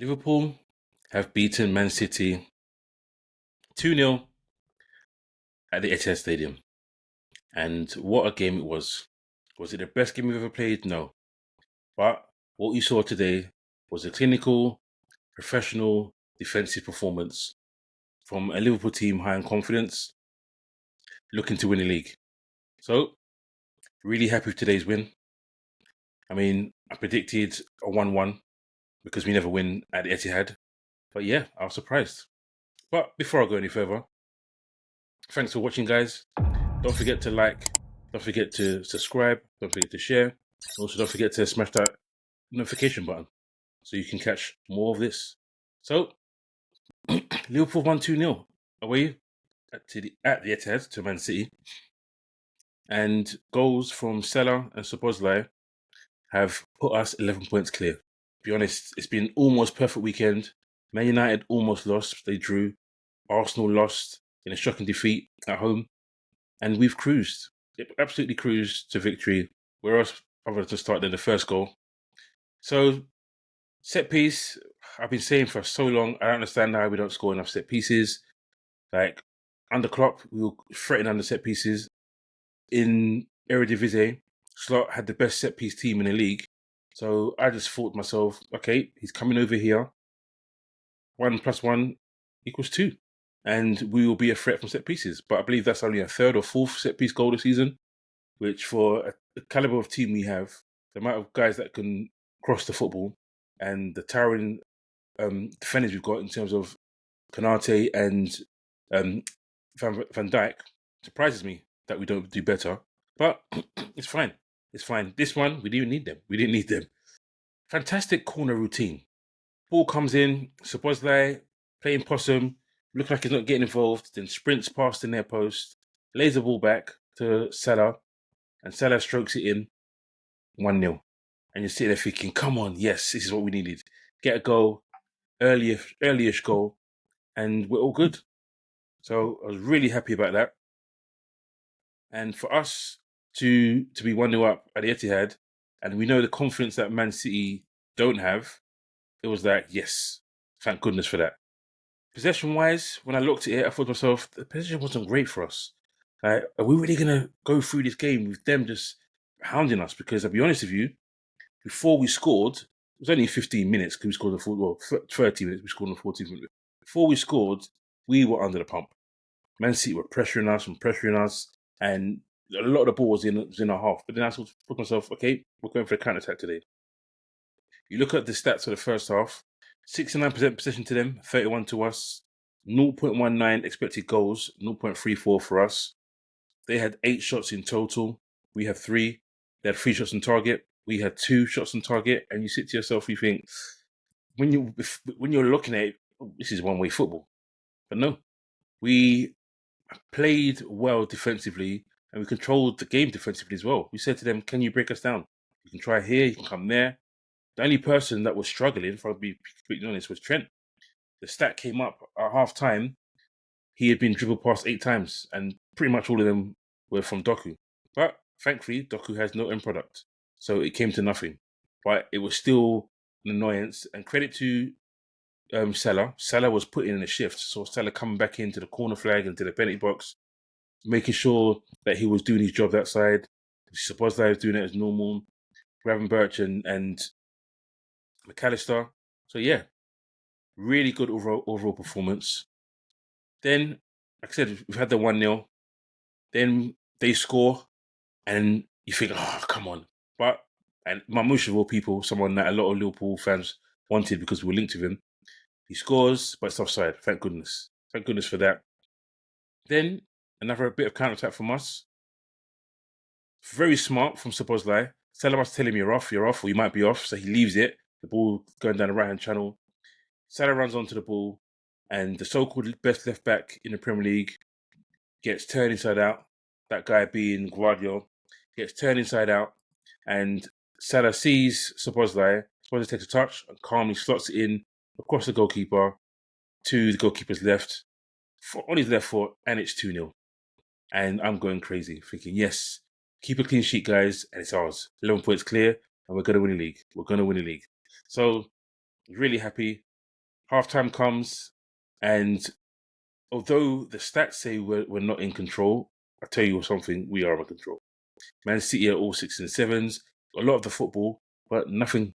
Liverpool have beaten Man City 2-0 at the Etihad Stadium. And what a game it was. Was it the best game we've ever played? No. But what you saw today was a clinical, professional, defensive performance from a Liverpool team high in confidence, looking to win the league. So, really happy with today's win. I mean, I predicted a 1-1 because we never win at the Etihad. But yeah, I was surprised. But before I go any further, thanks for watching, guys. Don't forget to like, don't forget to subscribe, don't forget to share. Also, don't forget to smash that notification button so you can catch more of this. So, Liverpool won 2-0 away at the Etihad to Man City. And goals from Salah and Szoboszlai have put us 11 points clear. To be honest, it's been almost perfect weekend. Man United almost lost, they drew. Arsenal lost in a shocking defeat at home. And we've cruised, absolutely cruised to victory. Where else other to start than the first goal? So, set piece, I've been saying for so long, I don't understand how we don't score enough set pieces. Like, under Klopp, we were threatening under set pieces. In Eredivisie, Slot had the best set piece team in the league. So I just thought to myself, okay, he's coming over here. 1 + 1 = 2. And we will be a threat from set pieces. But I believe that's only a third or fourth set piece goal this season, which for the caliber of team we have, the amount of guys that can cross the football and the towering defenders we've got in terms of Konate and Van Dijk, surprises me that we don't do better. But it's fine. It's fine. This one, we didn't need them. We didn't need them. Fantastic corner routine. Ball comes in, Szoboszlai playing possum, looks like he's not getting involved, then sprints past the near post, lays the ball back to Salah, and Salah strokes it in 1-0. And you're sitting there thinking, come on, yes, this is what we needed. Get a goal, early-ish goal, and we're all good. So I was really happy about that. And for us to be 1-0 up at the Etihad, and we know the confidence that Man City don't have, it was like, yes, thank goodness for that. Possession-wise, when I looked at it, I thought to myself, the possession wasn't great for us. Like, are we really going to go through this game with them just hounding us? Because I'll be honest with you, before we scored, it was only 15 minutes because we scored 30 minutes, we scored in the 14th minute. Before we scored, we were under the pump. Man City were pressuring us, and a lot of the ball was in our half. But then I thought to myself, okay, we're going for a counter-attack today. You look at the stats for the first half, 69% possession to them, 31 to us, 0.19 expected goals, 0.34 for us. They had 8 shots in total. We had 3. They had 3 shots on target. We had 2 shots on target. And you sit to yourself, you think, when you're looking at it, this is one-way football. But no, we played well defensively and we controlled the game defensively as well. We said to them, can you break us down? You can try here, you can come there. The only person that was struggling, if I'll be completely honest, was Trent. The stat came up at half time. He had been dribbled past 8 times, and pretty much all of them were from Doku. But thankfully, Doku has no end product, so it came to nothing. But it was still an annoyance. And credit to Salah. Salah was putting in a shift, so Salah coming back into the corner flag, into the penalty box, making sure that he was doing his job that side. Szoboszlai was doing it as normal. Gravenberch and McAllister. So yeah, really good overall performance. Then, like I said, we've had the 1-0. Then they score, and you think, oh, come on. And Mamouche of all people, someone that a lot of Liverpool fans wanted because we were linked with him, he scores, but it's offside. Thank goodness. Thank goodness for that. Then, another bit of counter-attack from us. Very smart from Szoboszlai. Salah was telling him you're off, or you might be off, so he leaves it. The ball going down the right-hand channel. Salah runs onto the ball, and the so-called best left-back in the Premier League gets turned inside out. That guy being Guardiola gets turned inside out, and Salah sees Szoboszlai. Szoboszlai takes a touch and calmly slots it in across the goalkeeper to the goalkeeper's left, on his left foot, and it's 2-0. And I'm going crazy, thinking, yes, keep a clean sheet, guys, and it's ours. 11 points clear, and we're going to win the league. We're going to win the league. So, really happy. Halftime comes, and although the stats say we're not in control, I tell you something, we are in control. Man City are all 6 and 7s, a lot of the football, but nothing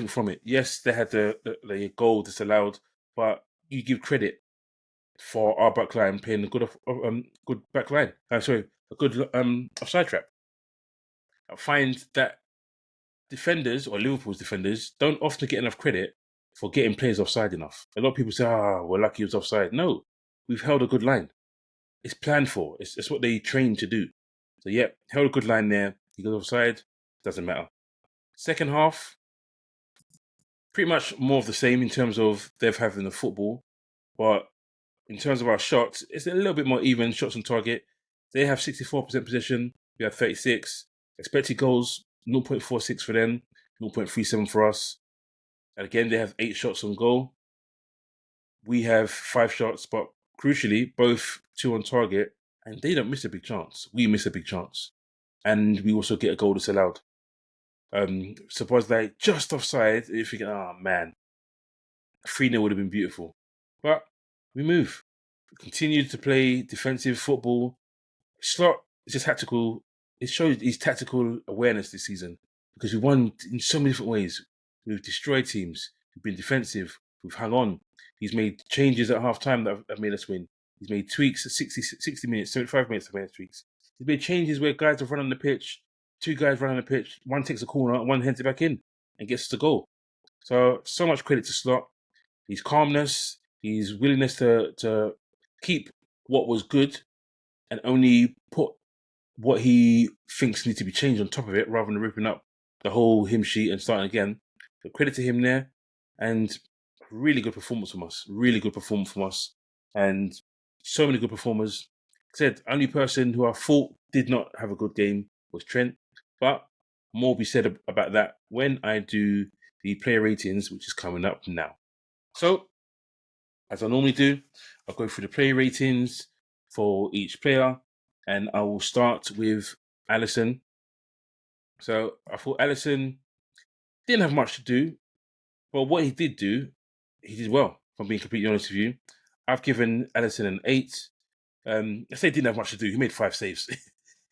from it. Yes, they had the goal disallowed, but you give credit for our backline playing a good backline. A good offside trap. I find that defenders, or Liverpool's defenders, don't often get enough credit for getting players offside enough. A lot of people say, we're lucky he was offside. No, we've held a good line. It's planned for. It's what they train to do. So, yeah, held a good line there. He goes offside. Doesn't matter. Second half, pretty much more of the same in terms of they've having the football. But in terms of our shots, it's a little bit more even, shots on target. They have 64% possession. We have 36. Expected goals, 0.46 for them, 0.37 for us. And again, they have 8 shots on goal. We have 5 shots, but crucially, both 2 on target. And they don't miss a big chance. We miss a big chance. And we also get a goal that's allowed. Szoboszlai just offside. You're thinking, man, 3-0 would have been beautiful. But we move. We continue to play defensive football. Slot is just tactical. It shows his tactical awareness this season because we've won in so many different ways. We've destroyed teams. We've been defensive. We've hung on. He's made changes at half time that have made us win. He's made tweaks at 60 minutes, 75 minutes to make tweaks. He's made changes where guys have run on the pitch, 2 guys run on the pitch, one takes a corner, one heads it back in and gets the goal. So much credit to Slot. His calmness, his willingness to keep what was good and only put what he thinks needs to be changed on top of it rather than ripping up the whole hymn sheet and starting again. So credit to him there. And really good performance from us. Really good performance from us. And so many good performers. Said, only person who I thought did not have a good game was Trent. But more will be said about that when I do the player ratings, which is coming up now. So, as I normally do, I'll go through the player ratings for each player. And I will start with Alisson. So I thought Alisson didn't have much to do, but what he did do, he did well, if I'm being completely honest with you. I've given Alisson an 8. I say he didn't have much to do. He made 5 saves.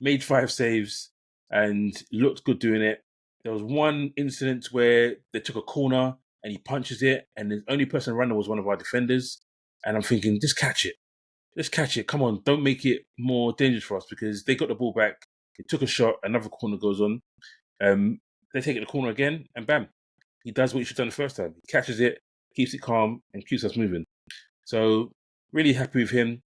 Made 5 saves and looked good doing it. There was one incident where they took a corner and he punches it, and the only person running was one of our defenders. And I'm thinking, just catch it. Just catch it. Come on, don't make it more dangerous for us because they got the ball back. They took a shot, another corner goes on. They take it to the corner again, and bam, he does what he should have done the first time. He catches it, keeps it calm, and keeps us moving. So, really happy with him.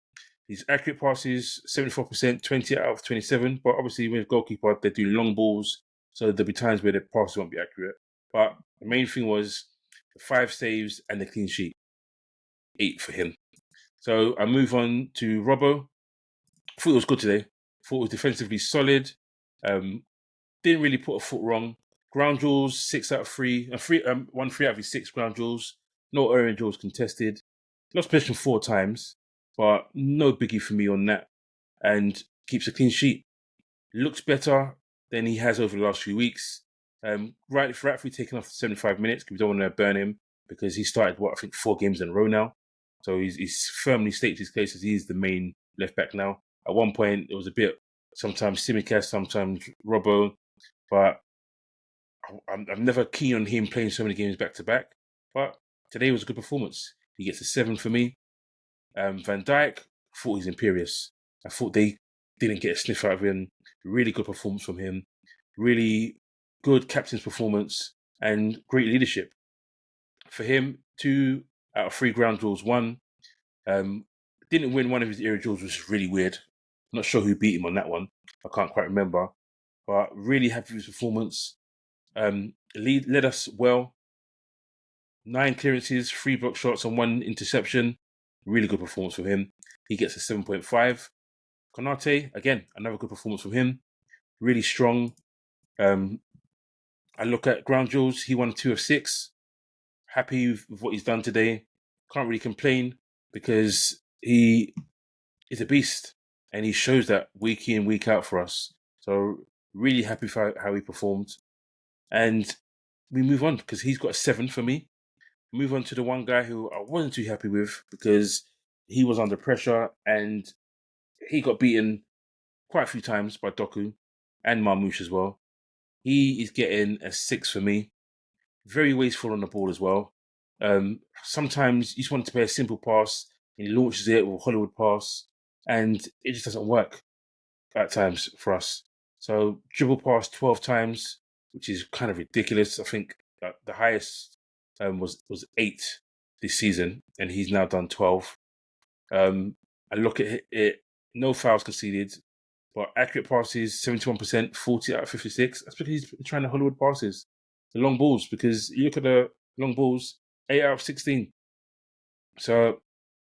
His accurate passes, 74%, 20 out of 27. But obviously, with goalkeeper, they do long balls, so there'll be times where the passes won't be accurate. But the main thing was the 5 saves and the clean sheet. 8 for him. So I move on to Robbo. I thought it was good today. Thought it was defensively solid. Didn't really put a foot wrong. Ground duels, 6 out of 3. 1 3 out of his 6 ground duels. No area duels contested. Lost possession 4 times, but no biggie for me on that. And keeps a clean sheet. Looks better than he has over the last few weeks. Rightfully taken off 75 minutes because we don't want to burn him because he started, 4 games in a row now. So he's firmly stated his case as he's the main left back now. At one point, it was a bit, sometimes Tsimikas, sometimes Robbo, but I'm never keen on him playing so many games back to back. But today was a good performance. He gets a 7 for me. Van Dijk, thought he's imperious. I thought they didn't get a sniff out of him. Really good performance from him. Really good captain's performance and great leadership. For him, 2 out of 3 ground duels won. Didn't win one of his area duels, which is really weird. I'm not sure who beat him on that one. I can't quite remember. But really happy with his performance. Led us well. 9 clearances, 3 block shots and 1 interception. Really good performance from him. He gets a 7.5. Konate, again, another good performance from him. Really strong. I look at ground duels. He won 2 of 6. Happy with what he's done today. Can't really complain because he is a beast and he shows that week in, week out for us. So really happy for how he performed. And we move on because he's got a 7 for me. Move on to the one guy who I wasn't too happy with because he was under pressure and he got beaten quite a few times by Doku and Marmoush as well. He is getting a 6 for me. Very wasteful on the ball as well. Sometimes you just want to play a simple pass and he launches it with a Hollywood pass and it just doesn't work at times for us. So dribble pass 12 times, which is kind of ridiculous. I think the highest was 8 this season, and he's now done 12. I look at it, no fouls conceded, but accurate passes 71%, 40 out of 56. That's because he's trying to Hollywood passes, the long balls. Because you look at the long balls, 8 out of 16. So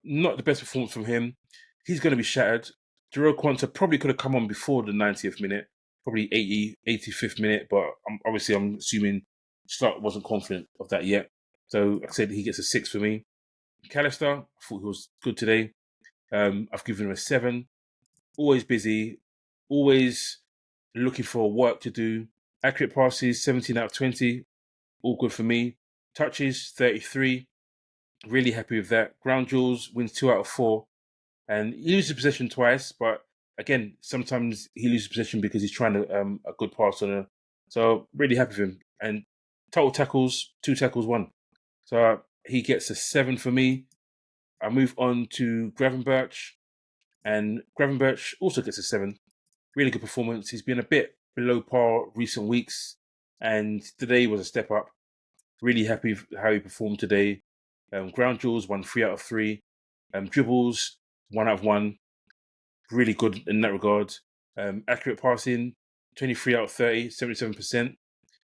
not the best performance from him. He's going to be shattered. Jero Quanta probably could have come on before the 90th minute, probably 85th minute, but I'm assuming Stark wasn't confident of that yet. So like I said, he gets a 6 for me. McAllister, I thought he was good today. I've given him a 7. Always busy, always looking for work to do. Accurate passes, 17 out of 20. All good for me. Touches, 33. Really happy with that. Ground duels, wins 2 out of 4. And he loses possession twice, but again, sometimes he loses possession because he's trying to a good pass on her. So really happy with him. And total tackles, 2 tackles, 1. So he gets a 7 for me. I move on to Gravenberch, and Gravenberch also gets a 7. Really good performance. He's been a bit below par recent weeks, and today was a step up. Really happy with how he performed today. Ground duels, won 3 out of 3. Dribbles, 1 out of 1. Really good in that regard. Accurate passing, 23 out of 30, 77%.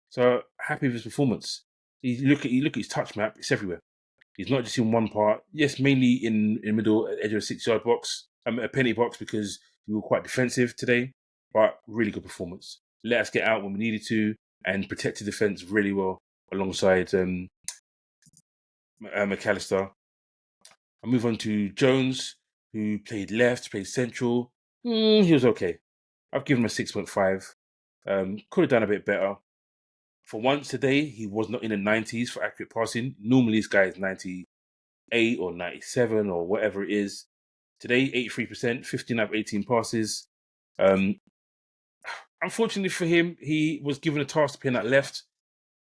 So happy with his performance. You look at his touch map; it's everywhere. He's not just in one part. Yes, mainly in middle edge of a 6-yard box, a penalty box, because we were quite defensive today. But really good performance. Let us get out when we needed to and protected defense really well alongside McAllister. I move on to Jones, who played left, played central. He was okay. I've given him a 6.5. Could have done a bit better. For once today, he was not in the 90s for accurate passing. Normally, this guy is 98 or 97 or whatever it is. Today, 83%, 15 out of 18 passes. Unfortunately for him, he was given a task to play in that left.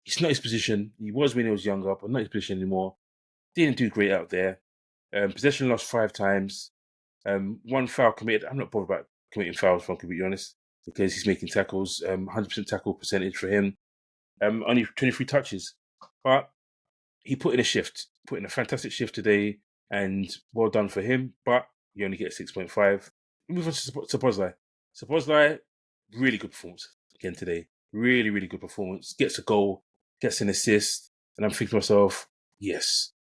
It's not his position. He was when he was younger, but not his position anymore. Didn't do great out there. Possession lost 5 times. 1 foul committed. I'm not bothered about committing fouls, if I'm to be honest, because he's making tackles. 100% tackle percentage for him. Only 23 touches. But he put in a shift, put in a fantastic shift today, and well done for him. But you only get 6.5. We move on to Szoboszlai. Szoboszlai, really good performance again today. Really, really good performance. Gets a goal, gets an assist, and I'm thinking to myself, yes,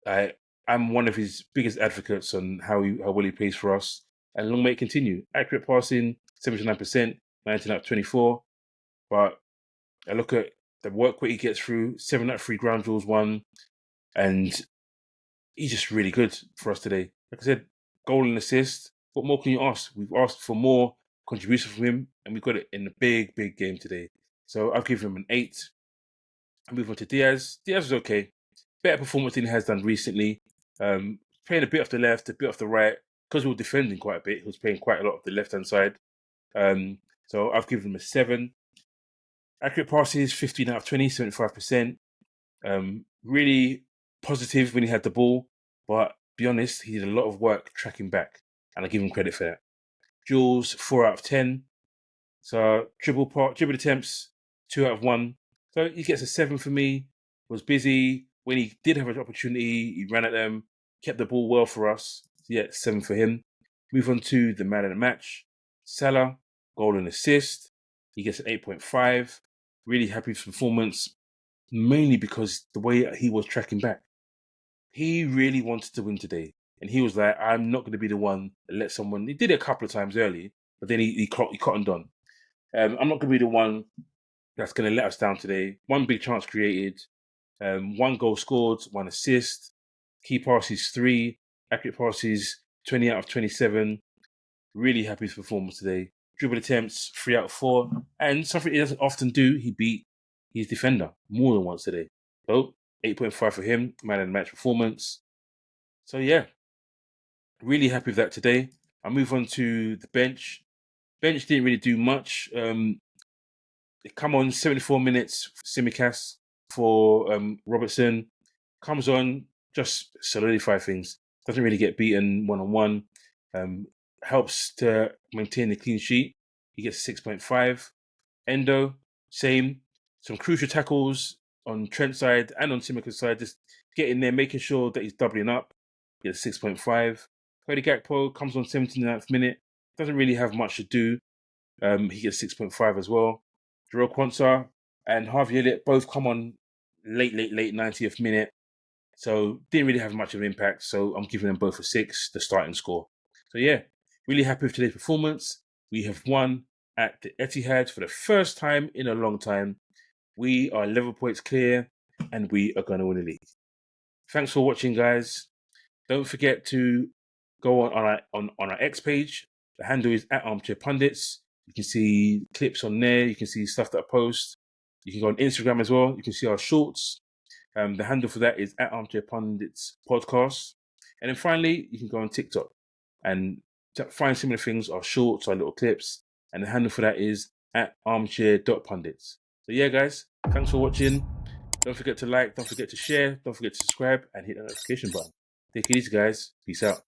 I'm one of his biggest advocates on how well he plays for us. And long may it continue. Accurate passing, 79%, 19 out of 24. But I look at the work rate he gets through, 7 out of 3 ground duels won, and he's just really good for us today. Like I said, goal and assist. What more can you ask? We've asked for more contribution from him, and we got it in a big, big game today. So I'll give him an 8. I move on to Diaz. Diaz was okay. Better performance than he has done recently. Playing a bit off the left, a bit off the right. Because we were defending quite a bit, he was playing quite a lot of the left-hand side. So I've given him a 7. Accurate passes, 15 out of 20, 75%. Really positive when he had the ball, but be honest, he did a lot of work tracking back, and I give him credit for that. Duels, 4 out of 10. So dribble attempts, 2 out of 1. So he gets a 7 for me. Was busy. When he did have an opportunity, he ran at them, kept the ball well for us. So yeah, 7 for him. Move on to the man of the match. Salah, goal and assist. He gets an 8.5. Really happy with his performance, mainly because the way he was tracking back. He really wanted to win today. And he was like, I'm not going to be the one that let someone... He did it a couple of times early, but then he cottoned on. I'm not going to be the one that's going to let us down today. 1 big chance created, 1 goal scored, 1 assist, key passes 3, accurate passes 20 out of 27. Really happy with his performance today. Dribble attempts 3 out of 4, and something he doesn't often do, he beat his defender more than once today. So 8.5 for him, man of the match performance. So yeah, really happy with that today. I'll move on to the bench. Bench didn't really do much. They come on 74 minutes, Simicast for Robertson. Comes on, just solidify things. Doesn't really get beaten one-on-one. Helps to maintain the clean sheet. He gets 6.5. Endo, same. Some crucial tackles on Trent's side and on Simicast's side. Just getting there, making sure that he's doubling up. He gets 6.5. Cody Gakpo comes on 79th minute. Doesn't really have much to do. He gets 6.5 as well. Jarrell Quansah and Harvey Elliott both come on late 90th minute. So didn't really have much of an impact. So I'm giving them both a 6, the starting score. So yeah, really happy with today's performance. We have won at the Etihad for the first time in a long time. We are 11 points clear and we are going to win the league. Thanks for watching, guys. Don't forget to go on our X page. The handle is @ArmchairPundits. You can see clips on there. You can see stuff that I post. You can go on Instagram as well. You can see our shorts. The handle for that is @ArmchairPundits Podcast. And then finally, you can go on TikTok and find similar things, our shorts, our little clips. And the handle for that is @armchair.pundits. So yeah, guys, thanks for watching. Don't forget to like, don't forget to share, don't forget to subscribe, and hit that notification button. Take it easy, guys. Peace out.